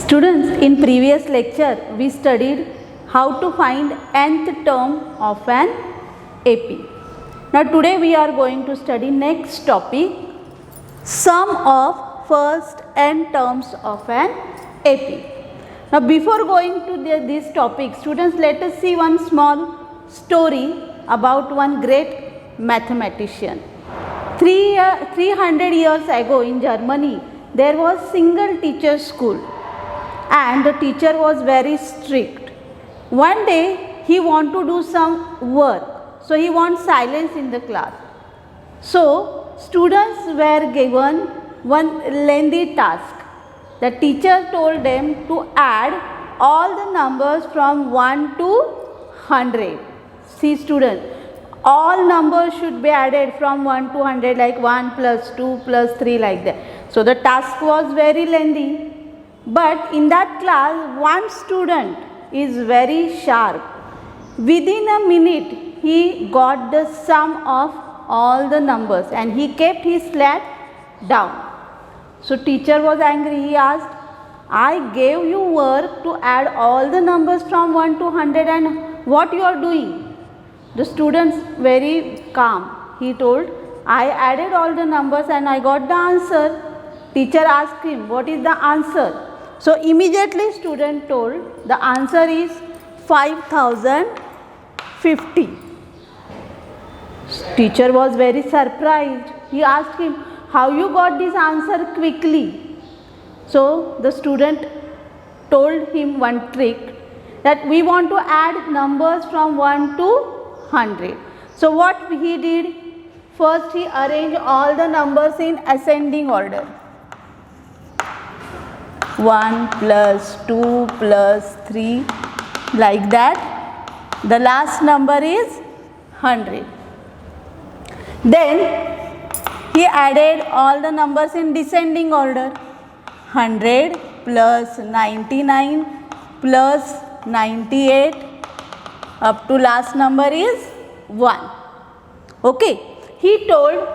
Students, in previous lecture we studied how to find nth term of an AP. Now today we are going to study next topic, sum of first n terms of an AP. Now before going to this topic, students, let us see one small story about one great mathematician. 300 years ago in Germany, there was single teacher school and the teacher was very strict. One day he want to do some work, so he wants silence in the class. So students were given one lengthy task. The teacher told them to add all the numbers from 1 to 100. See students, all numbers should be added from 1 to 100, like 1 plus 2 plus 3, like that. So the task was very lengthy. But in that class, one student is very sharp. Within a minute, he got the sum of all the numbers and he kept his slate down. So teacher was angry. He asked, I gave you work to add all the numbers from 1 to 100 and what you are doing? The students very calm. He told, I added all the numbers and I got the answer. Teacher asked him, what is the answer? So immediately student told, the answer is 5050. Teacher was very surprised. He asked him, how you got this answer quickly? So the student told him one trick, that we want to add numbers from 1 to 100. So what he did, first he arranged all the numbers in ascending order. 1 plus 2 plus 3, like that. The last number is 100. Then he added all the numbers in descending order. 100 plus 99 plus 98 up to last number is 1. Okay. He told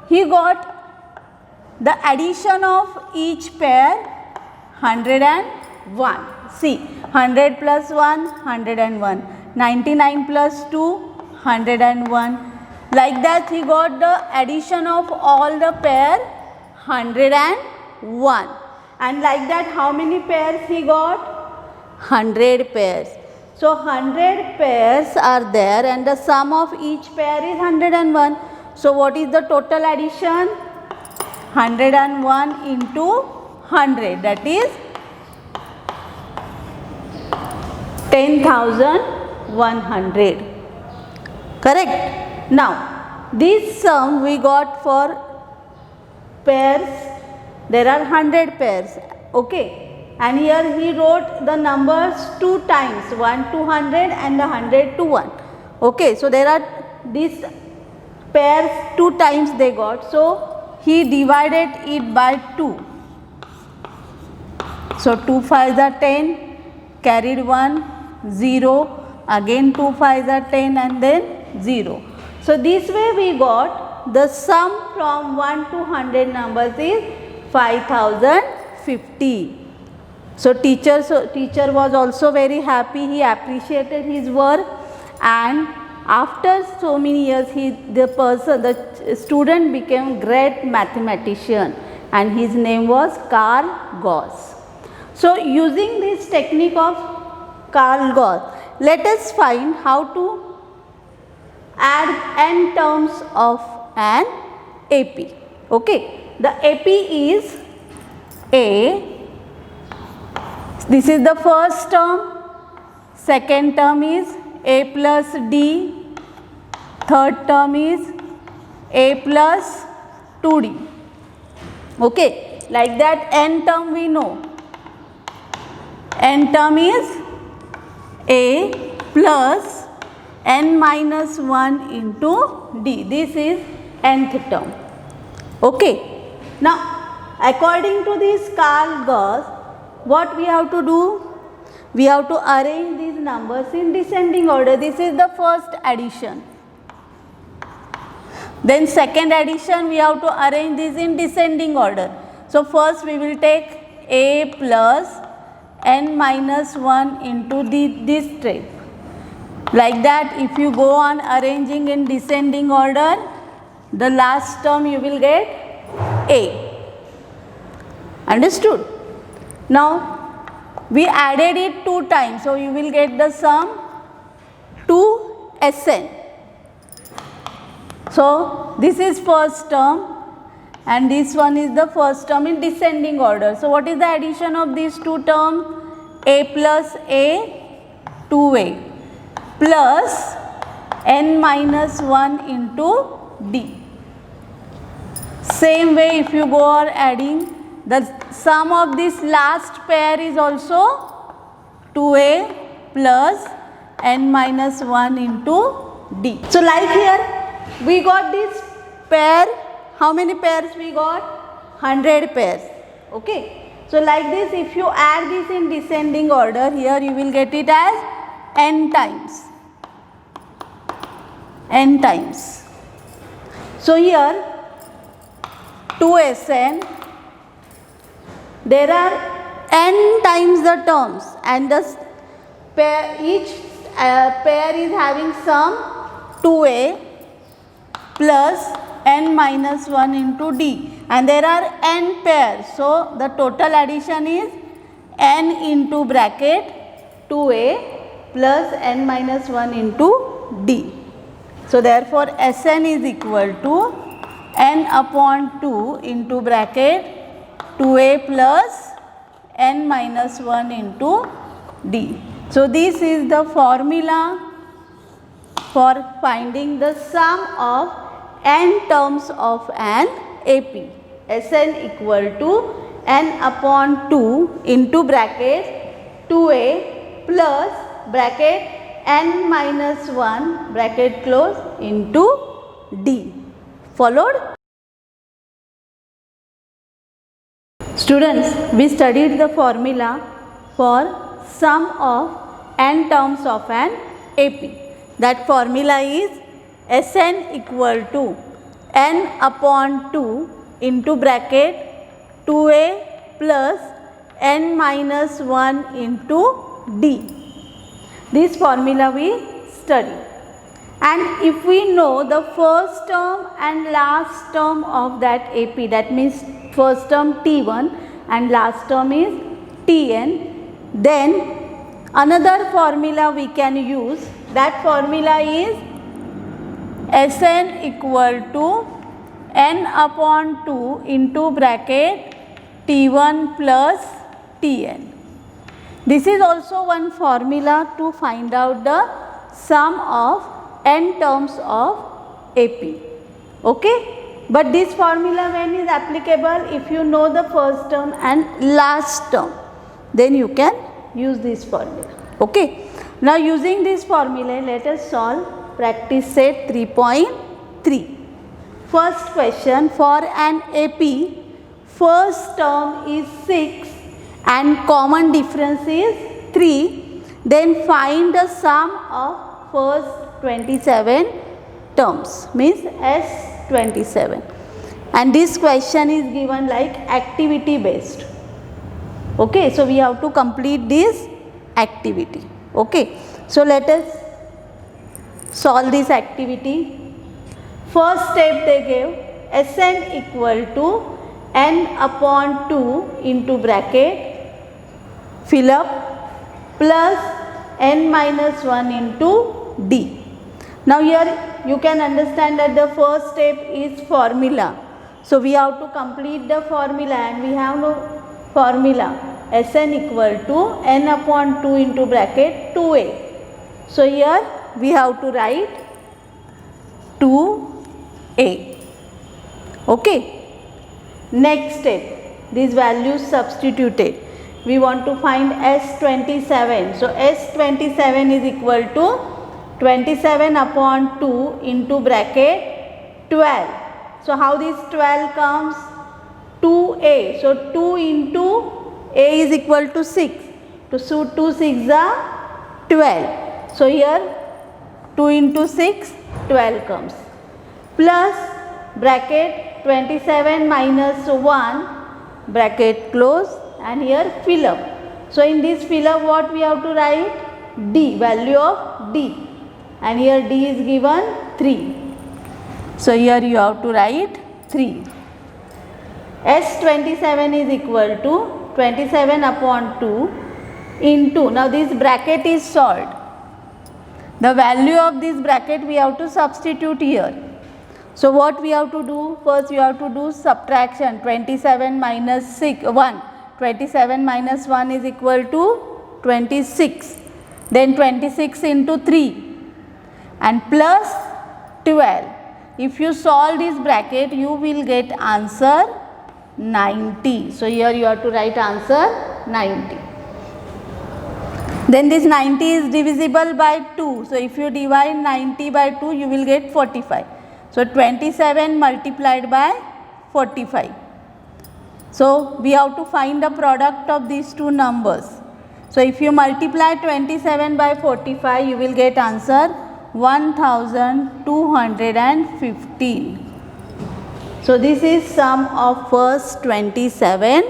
he got the addition of each pair 101. See, 100 plus 1, 101. 99 plus 2, 101. Like that he got the addition of all the pair 101. And like that how many pairs he got? 100 pairs. So 100 pairs are there and the sum of each pair is 101. So what is the total addition? 101 into 100, that is 10,100. Correct? Now this sum we got for pairs. There are 100 pairs. Okay. And here he wrote the numbers 2 times, 1 to 100 and 100 to 1. Okay. So there are these pairs 2 times they got. So he divided it by 2. So 2 5s are 10, carried 1, 0, again 2 5s are 10 and then 0. So this way we got the sum from 1 to 100 numbers is 5050. So teacher was also very happy. He appreciated his work, and after so many years the student became great mathematician and his name was Carl Gauss. So using this technique of Carl Gauss, let us find how to add n terms of an AP. Okay. The AP is A. This is the first term. Second term is A plus D. Third term is A plus 2D. Okay. Like that n term we know. N term is A plus n minus 1 into D. This is nth term. Okay. Now, according to this Carl Gauss, what we have to do? We have to arrange these numbers in descending order. This is the first addition. Then second addition we have to arrange this in descending order. So first we will take A plus n minus 1 into this step. Like that, if you go on arranging in descending order, the last term you will get A. Understood? Now, we added it 2 times, so you will get the sum 2Sn. So, this is first term and this one is the first term in descending order. So, what is the addition of these 2 terms? A plus A, 2A plus n minus 1 into D. Same way, if you go on adding, the sum of this last pair is also 2A plus n minus 1 into D. So, like here, we got this pair. How many pairs we got? 100 pairs. Okay. So, like this, if you add this in descending order, here you will get it as n times. N times. So, here 2Sn, there are n times the terms and the pair, each pair is having sum 2A plus n minus 1 into D, and there are n pairs. So, the total addition is n into bracket 2A plus n minus 1 into D. So, therefore, Sn is equal to n upon 2 into bracket 2A plus n minus 1 into D. So, this is the formula for finding the sum of n terms of an AP. Sn equal to n upon 2 into bracket 2A plus bracket n minus 1 bracket close into D. Followed? Students, we studied the formula for sum of n terms of an AP. That formula is Sn equal to n upon 2 into bracket 2A plus n minus 1 into D. This formula we study. And if we know the first term and last term of that AP, that means first term T1 and last term is Tn, then another formula we can use. That formula is Sn equal to n upon 2 into bracket T1 plus Tn. This is also one formula to find out the sum of n terms of AP. Okay? But this formula when is applicable? If you know the first term and last term, then you can use this formula. Okay? Now using this formula, let us solve practice set 3.3. First question, for an AP, first term is 6 and common difference is 3. Then find the sum of first 27 terms, means S27. And this question is given like activity based. Okay, so we have to complete this activity. Okay, so let us solve this activity. First step they gave Sn equal to n upon 2 into bracket fill up plus n minus 1 into D. Now here you can understand that the first step is formula. So we have to complete the formula and we have no formula. Sn equal to n upon 2 into bracket 2A. So here we have to write 2A. Okay. Next step, these values substituted. We want to find S27. So S27 is equal to 27 upon 2 into bracket 12. So how this 12 comes? 2A. So 2 into A is equal to 6. So 2 6 are 12. So here 2 into 6, 12 comes. Plus bracket 27 minus 1 bracket close and here fill up. So in this filler what we have to write? D, value of D, and here D is given 3. So here you have to write 3. S27 is equal to 27 upon 2 into, now this bracket is solved. The value of this bracket we have to substitute here. So what we have to do? First we have to do subtraction. 27 minus 1. 27 minus 1 is equal to 26. Then 26 into 3 and plus 12. If you solve this bracket, you will get answer 90. So here you have to write answer 90. Then this 90 is divisible by 2. So if you divide 90 by 2, you will get 45. So 27 multiplied by 45. So we have to find the product of these two numbers. So if you multiply 27 by 45, you will get answer 1215. So this is sum of first 27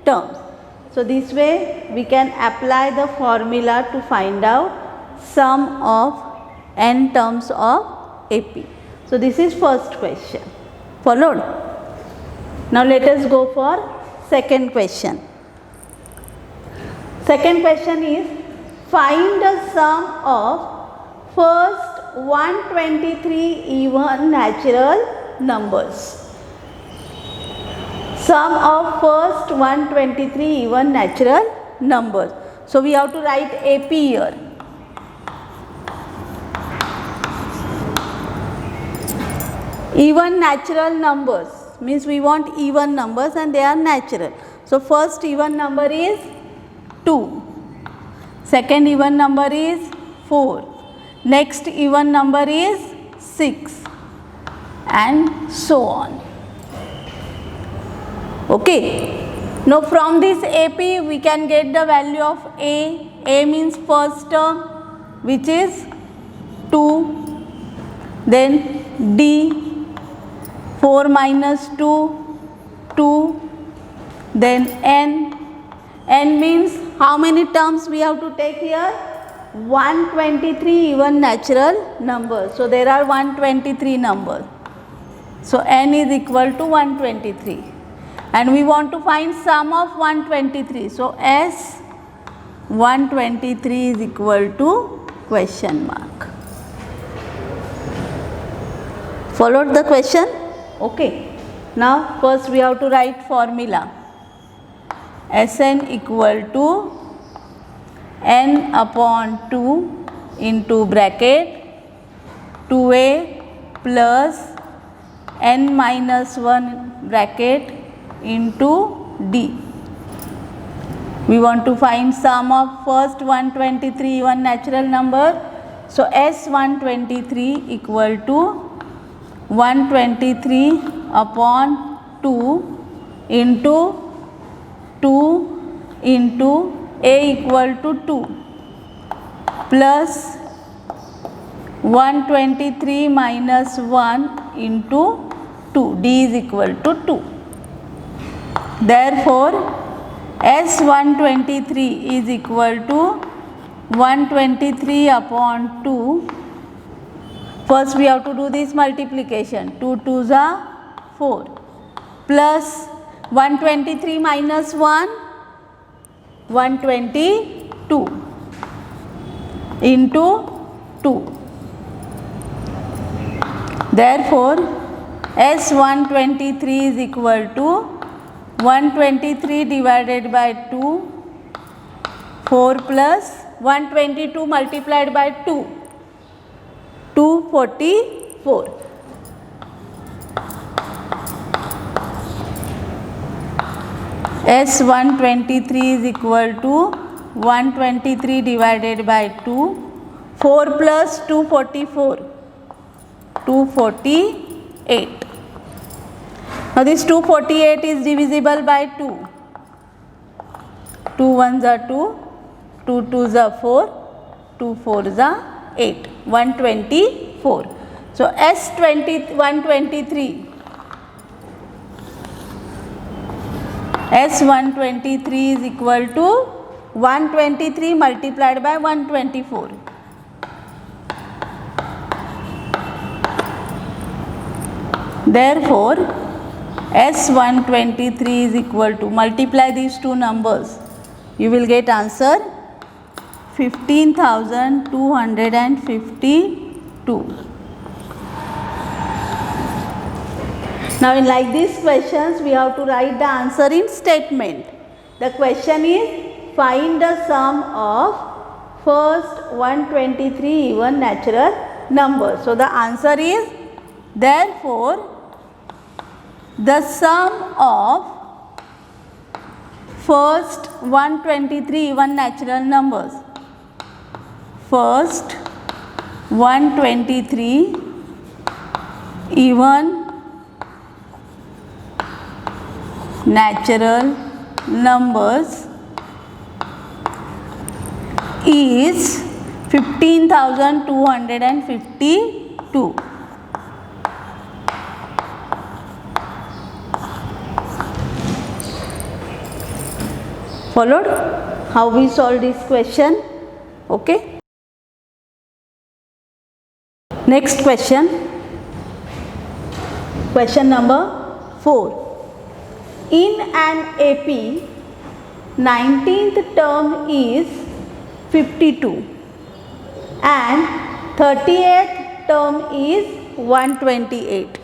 terms. So this way we can apply the formula to find out sum of n terms of AP. So this is first question. Followed? Now let us go for second question. Second question is, find the sum of first 123 even natural numbers. Sum of first 123 even natural numbers. So we have to write AP here. Even natural numbers means we want even numbers and they are natural. So first even number is 2. Second even number is 4. Next even number is 6 and so on. Okay. Now from this AP we can get the value of A. A means first term, which is 2. Then D, 4 minus 2, 2. Then N. N means how many terms we have to take here? 123 even natural numbers. So there are 123 numbers. So N is equal to 123. And we want to find sum of 123. So S 123 is equal to question mark. Followed the question? Okay. Now first we have to write formula. Sn equal to n upon 2 into bracket 2a plus n minus 1 bracket into D. We want to find sum of first 123 even natural number. So S 123 equal to 123 upon 2 into 2 into A equal to 2 plus 123 minus 1 into 2. D is equal to 2. Therefore, S 123 is equal to 123 upon 2. First we have to do this multiplication. 2 2s are 4 plus 123 minus 1, 122 into 2. Therefore, S 123 is equal to 123 divided by 2, 4 plus 122 multiplied by 2, 244. S 123 is equal to 123 divided by 2, 4 plus 244, 248. Now this 248 is divisible by 2. 2 1s are 2, 2 2s are 4, 2 4s are 8, 124. So S 123. S 123 is equal to 123 multiplied by 124. Therefore, S123 is equal to, multiply these two numbers, you will get answer 15,252. Now in like these questions, we have to write the answer in statement. The question is, find the sum of first 123 even natural numbers. So the answer is, therefore, the sum of first 123 even natural numbers, first 123 even natural numbers is 15,252. Followed? How we solve this question? Okay. Next question. Question number 4. In an AP, 19th term is 52 and 38th term is 128.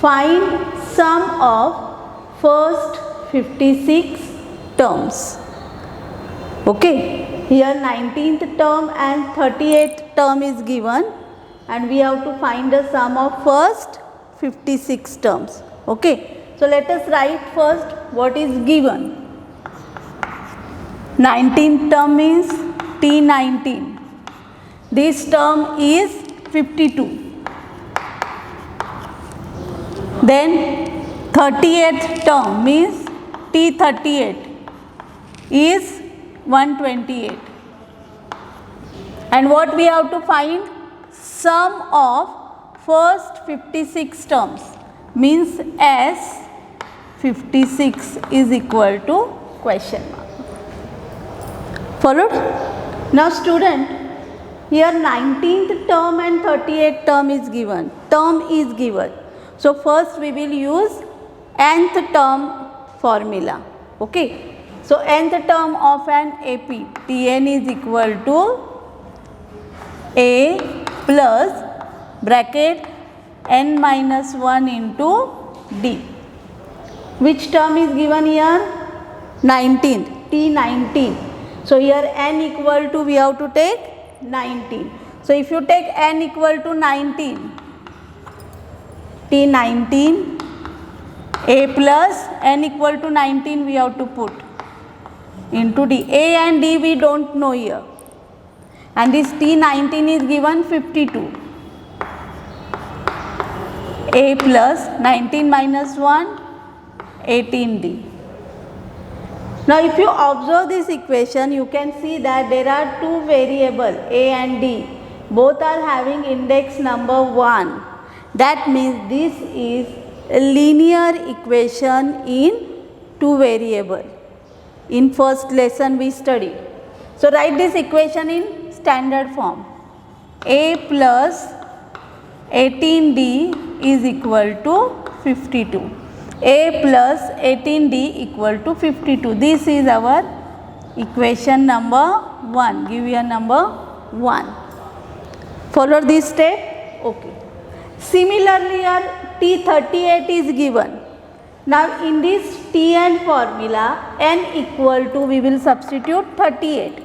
Find sum of first 56 terms. Okay, here 19th term and 38th term is given and we have to find the sum of first 56 terms. Okay. So let us write first what is given. 19th term means T19. This term is 52. Then 38th term means T38 is 128. And what we have to find? Sum of first 56 terms means S 56 is equal to question mark. Followed? Now student, here 19th term and 38th term is given. Term is given. So first we will use nth term formula. Okay. So nth term of an AP, Tn is equal to A plus bracket n minus 1 into D. Which term is given here? 19th, T19. So here n equal to, we have to take 19. So if you take n equal to 19, T19, A plus n equal to 19 we have to put into D. A and D we don't know here. And this T19 is given 52. A plus 19 minus 1, 18D. Now if you observe this equation, you can see that there are two variables A and D. Both are having index number 1. That means this is a linear equation in two variables. In first lesson we studied. So write this equation in standard form. A plus 18D is equal to 52. A plus 18D equal to 52. This is our equation number 1. Give here number 1. Follow this step? Okay. Similarly, here T38 is given. Now in this Tn formula, n equal to, we will substitute 38.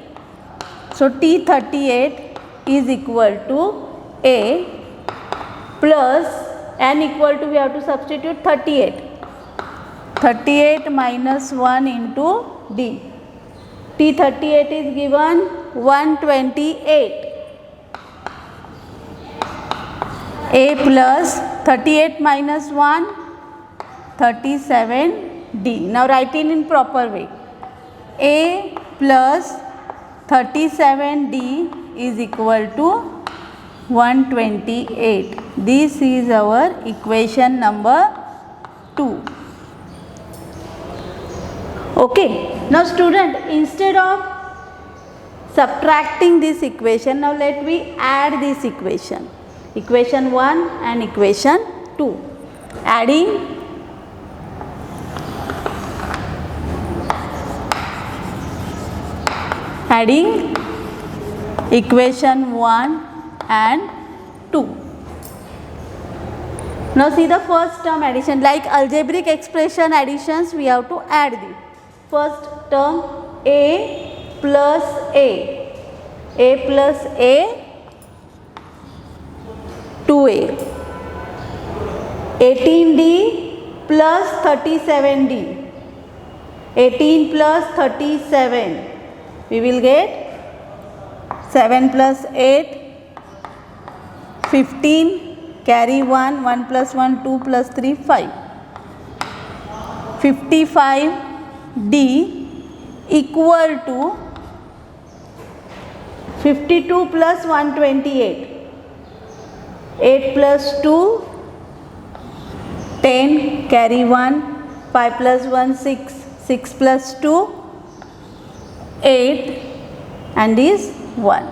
So T38 is equal to A plus n equal to, we have to substitute 38. 38 minus 1 into D. T38 is given 128. A plus 38 minus 1, 37D. Now write it in proper way. A plus 37D is equal to 128. This is our equation number 2. Okay. Now student, instead of subtracting this equation, now let me add this equation. Equation 1 and equation 2. Adding equation 1 and 2. Now see the first term addition. Like algebraic expression additions, we have to add the first term a plus a plus a 2a, 18d plus 37d, 18 plus 37, we will get 7 plus 8, 15, carry 1, 1 plus 1, 2 plus 3, 5. 55d equal to 52 plus 128. 8 plus 2, 10, carry 1, 5 plus 1, 6, 6 plus 2, 8 and is 1.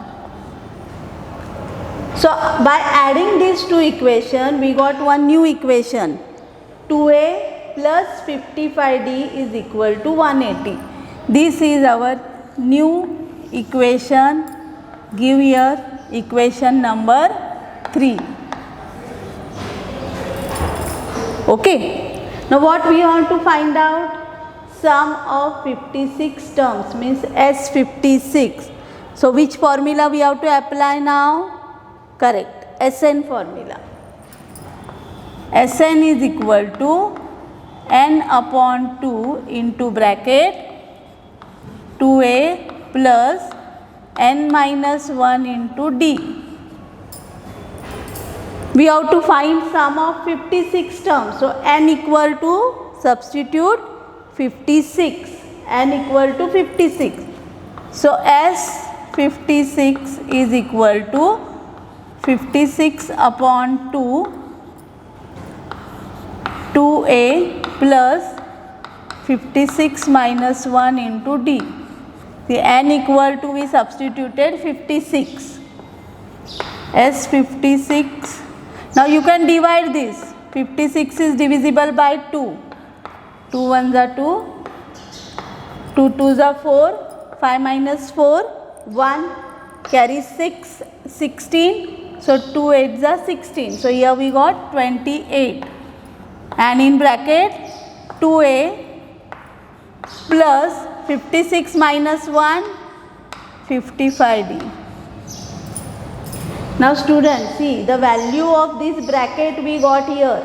So by adding these two equations, we got one new equation. 2a plus 55d is equal to 180. This is our new equation. Give here equation number 3. Okay. Now what we want to find out? Sum of 56 terms means S56. So which formula we have to apply now? Correct. Sn formula. Sn is equal to n upon 2 into bracket 2a plus n minus 1 into d. We have to find sum of 56 terms. So n equal to, substitute 56, n equal to 56. So S56 is equal to 56 upon 2, 2a plus 56 minus 1 into d. The n equal to, we substituted 56. S56. Now you can divide this. 56 is divisible by 2. 2 ones are 2. 2 twos are 4. 5 minus 4, 1. Carry 6, 16. So 2 8s are 16. So here we got 28. And in bracket 2a plus 56 minus 1, 55d. Now students, see the value of this bracket we got here,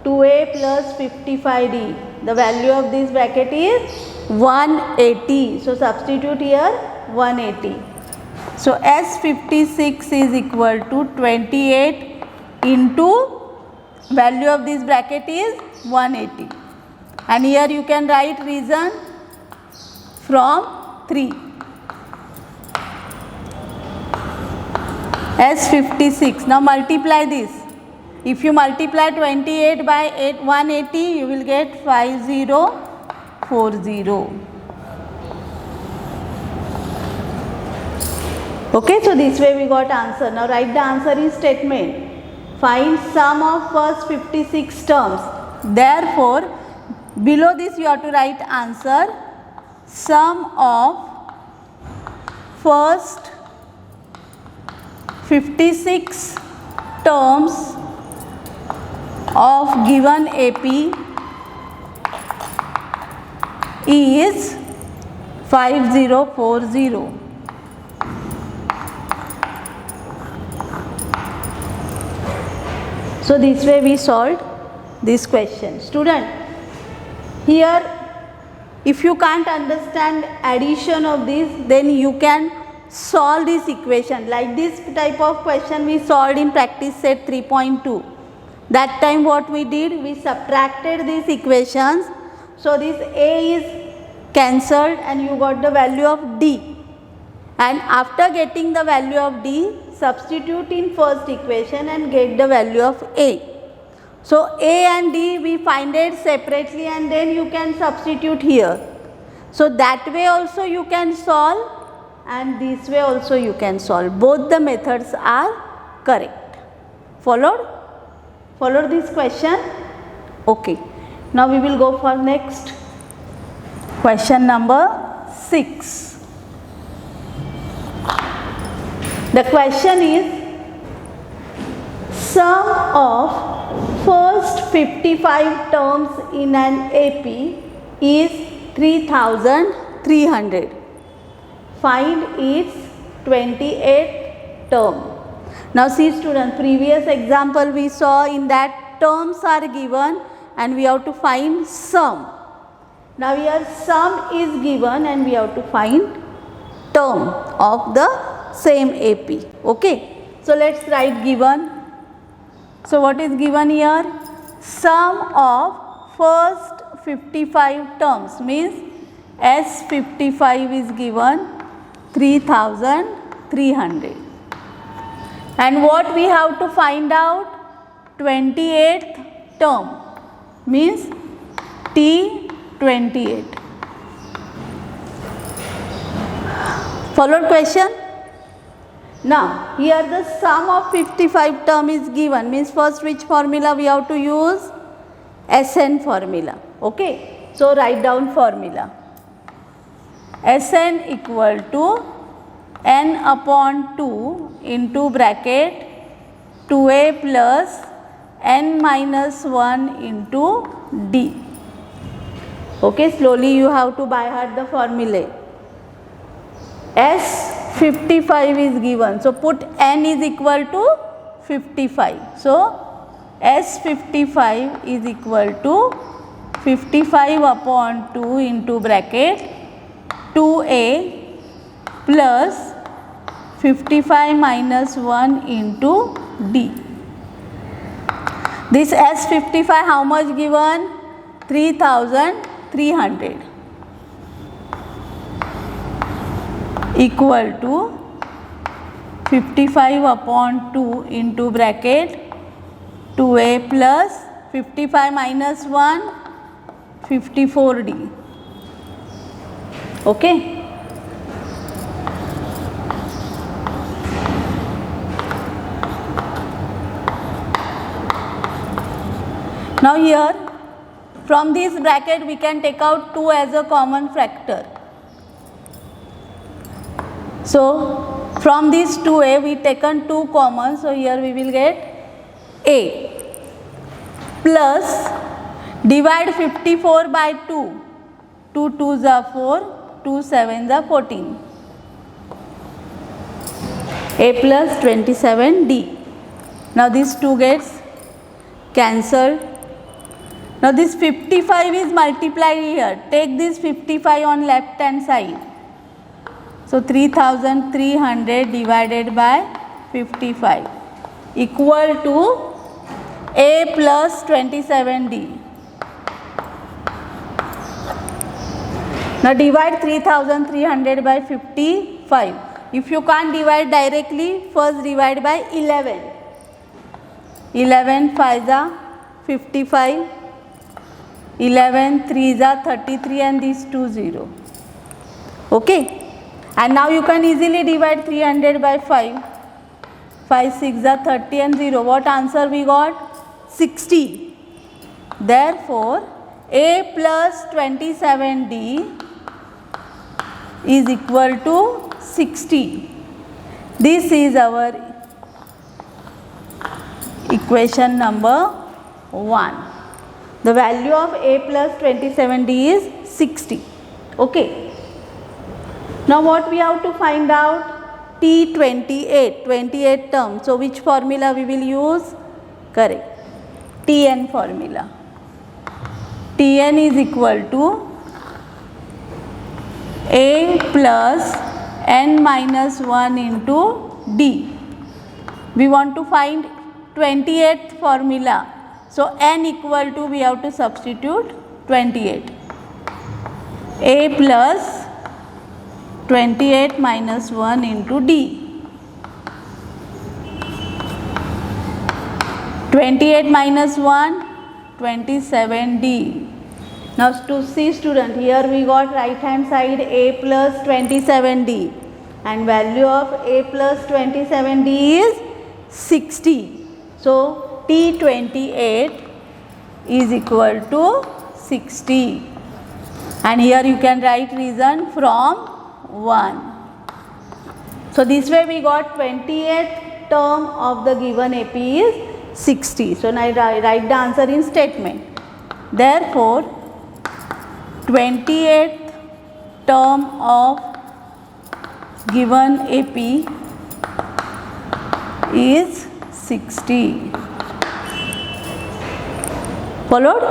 2a plus 55d. The value of this bracket is 180. So substitute here 180. So S56 is equal to 28 into value of this bracket is 180. And here you can write reason from 3. S56. Now multiply this. If you multiply 28 by 180, you will get 5040. Okay, so this way we got answer. Now write the answer in statement. Find sum of first 56 terms. Therefore, below this you have to write answer. Sum of first 56 terms of given AP is 5040. So this way we solved this question. Student, here if you can't understand addition of this, then you can solve this equation. Like this type of question we solved in practice set 3.2. That time what we did, we subtracted these equations. So this A is cancelled and you got the value of D. And after getting the value of D, substitute in first equation and get the value of A. So A and D we find it separately and then you can substitute here. So that way also you can solve and this way also you can solve. Both the methods are correct. Followed? Followed this question? Okay. Now we will go for next. Question number 6. The question is, sum of first 55 terms in an AP is 3300. Find its 28th term. Now see students, previous example we saw, in that terms are given and we have to find sum. Now here sum is given and we have to find term of the same AP. Okay. So let's write given. So what is given here? Sum of first 55 terms means S55 is given 3300. And what we have to find out? 28th term means T28. Followed question? Now here the sum of 55 term is given, means first which formula we have to use? SN formula. Okay. So write down formula. SN equal to n upon 2 into bracket 2a plus n minus 1 into d. Okay, slowly you have to by heart the formula. S55 is given, so put n is equal to 55. So S55 is equal to 55 upon 2 into bracket 2a plus 55 minus 1 into d. This S55 how much given? 3300 equal to 55 upon 2 into bracket 2a plus 55 minus 1 54d. Okay. Now here from this bracket we can take out 2 as a common factor. So from this 2a we taken 2 common, so here we will get a plus divide 54 by 2. 2 2s are 4, 2 7s are 14. A plus 27d. Now this 2 gets cancelled. Now this 55 is multiplied here. Take this 55 on left hand side. So 3300 divided by 55 equal to a plus 27d. Now divide 3300 by 55. If you can't divide directly, first divide by 11. 11 5s are 55. 11 3s are 33 and these 2 0. Okay. And now you can easily divide 300 by 5. 5 6 are 30 and 0. What answer we got? 60. Therefore, a plus 27d is equal to 60. This is our equation number 1. The value of a plus 27d is 60. Okay. Now what we have to find out? T28, 28 term. So which formula we will use? Correct. Tn formula. Tn is equal to a plus n minus 1 into d. We want to find 28th formula. So n equal to, we have to substitute 28. A plus 28 minus 1 into d. 28 minus 1, 27d Now to C student, here we got right hand side a plus 27d and value of a plus 27d is 60. So T28 is equal to 60, and here you can write reason from 1. So this way we got 28th term of the given AP is 60. So now write the answer in statement. Therefore 28th term of given AP is 60. Followed?